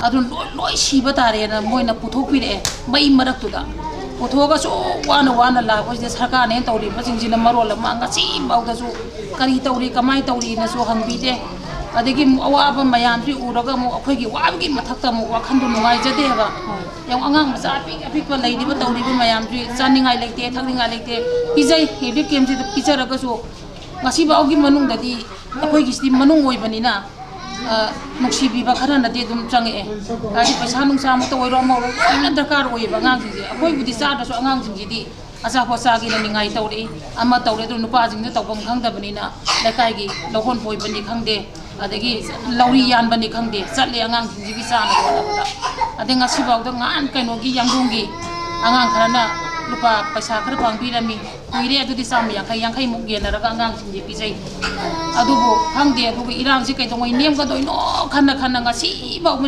ꯑꯗꯨ ꯂꯣꯏ ꯁꯤꯕ ꯇꯥꯔꯦꯅ ꯃꯣꯏꯅ ꯄꯨꯊꯣꯛꯄꯤꯔꯛꯑꯦ ꯃꯩ ꯃꯔꯛꯇꯨꯗ ꯄꯨꯊꯣꯛꯑꯒꯁꯨ ꯋꯥꯅ ꯂꯥꯛꯄꯁꯤꯗ ꯁꯔꯀꯥꯔꯅ ꯇꯧꯔꯤꯕꯁꯤꯡꯁꯤꯅ ꯃꯔꯣꯜ ꯑꯃ ꯉꯁꯤꯐꯥꯎꯗꯁꯨ ꯀꯔꯤ ꯇꯧꯔꯤ ꯀꯃꯥꯏꯅ ꯇꯧꯔꯤꯅꯁꯨ ꯍꯪꯕꯤꯗꯦ ꯑꯗꯒꯤ ꯑꯋꯥꯕ ꯃꯌꯥꯝꯁꯤ ꯎꯔꯒ ꯑꯃꯨꯛ ꯑꯩꯈꯣꯏꯒꯤ ꯋꯥꯕꯒꯤ ꯃꯊꯛꯇ ꯑꯃꯨꯛ ꯋꯥꯈꯟꯗꯨ ꯅꯨꯡꯉꯥꯏꯖꯗꯦꯕ ꯌꯥꯝ ꯑꯉꯥꯡ ꯃꯆꯥ ꯑꯄꯤꯛꯄ ꯂꯩꯔꯤꯕ ꯇꯧꯔꯤꯕ ꯃꯌꯥꯝꯁꯤ ꯆꯥꯅꯤꯡꯉꯥꯏ ꯂꯩꯇꯦ ꯊꯛꯅꯤꯡꯉꯥꯏ ꯂꯩꯇꯦ ꯄꯤꯖꯩ ꯔꯤꯂꯤꯐ ꯀꯦꯝꯞꯁꯤꯗ ꯄꯤꯖꯔꯒꯁꯨ ꯉꯁꯤꯐꯥꯎꯒꯤ ꯃꯅꯨꯡꯗꯗꯤ ꯑꯩꯈꯣꯏꯒꯤꯁꯤꯗꯤ ꯃꯅꯨꯡ ꯑꯣꯏꯕꯅꯤꯅ ꯅꯨꯡꯁꯤꯕꯤꯕ ꯈꯔꯅꯗꯤ ꯑꯗꯨꯝ ꯆꯪꯉꯛꯑꯦ ꯍꯥꯏꯗꯤ ꯄꯩꯁꯥ ꯅꯨꯡꯁꯥꯃꯛꯇ ꯑꯣꯏꯔꯣ ꯑꯃ ꯑꯣꯏꯔꯣ ꯂꯣꯏꯅ ꯗꯔꯀꯥꯔ ꯑꯣꯏꯌꯦꯕ ꯑꯉꯥꯡꯁꯤꯡꯁꯦ ꯑꯩꯈꯣꯏꯕꯨꯗꯤ ꯆꯥꯗ꯭ꯔꯁꯨ ꯑꯉꯥꯡꯁꯤꯡꯁꯤꯗꯤ ꯑꯆꯥꯄꯣꯠ ꯆꯥꯒꯦꯅ ꯅꯤꯡꯉꯥꯏ ꯇꯧꯔꯛꯏ ꯑꯃ ꯇꯧꯔꯦ ꯑꯗꯨ ꯅꯨꯄꯥꯁꯤꯡꯁꯦ ꯇꯧꯐꯝ ꯈꯪꯗꯕꯅꯤꯅ ꯂꯩꯀꯥꯏꯒꯤ ꯂꯧꯍꯣꯟ ꯄꯣꯏꯕꯅꯤ ꯈꯪꯗꯦ ꯑꯗꯒꯤ ꯂꯧꯔꯤ ꯌꯥꯟꯕꯅꯤ ꯈꯪꯗꯦ ꯆꯠꯂꯦ ꯑꯉꯥꯡꯁꯤꯡꯁꯤꯒꯤ ꯆꯥꯅꯕ ꯍꯣꯠꯅꯕꯗ ꯑꯗꯩ ꯉꯁꯤꯐꯥꯎꯗ ꯉꯍꯥꯟ ꯀꯩꯅꯣꯒꯤ ꯌꯥꯡꯕꯨꯡꯒꯤ ꯑꯉꯥꯡ ꯈꯔꯅ ꯂꯨꯄꯥ ꯄꯩꯁꯥ ꯈꯔ ꯄꯥꯡꯕꯤꯔꯝꯃꯤ ꯀꯨꯏꯔꯦ ꯑꯗꯨꯗꯤ ꯆꯥꯝꯃ ꯌꯥꯡꯈꯩꯃꯨꯛ ꯌꯦꯟꯅꯔꯒ ꯑꯉꯥꯡꯁꯤꯡꯁꯦ ꯄꯤꯖꯩ ꯑꯗꯨꯕꯨ ꯈꯪꯗꯦ ꯑꯗꯨꯒ ꯏꯔꯥꯡꯁꯤ ꯀꯩꯗꯧꯉꯩ ꯅꯦꯝꯒꯗꯣꯏꯅꯣ ꯈꯟꯅ ꯉꯁꯤꯐꯥꯎꯕ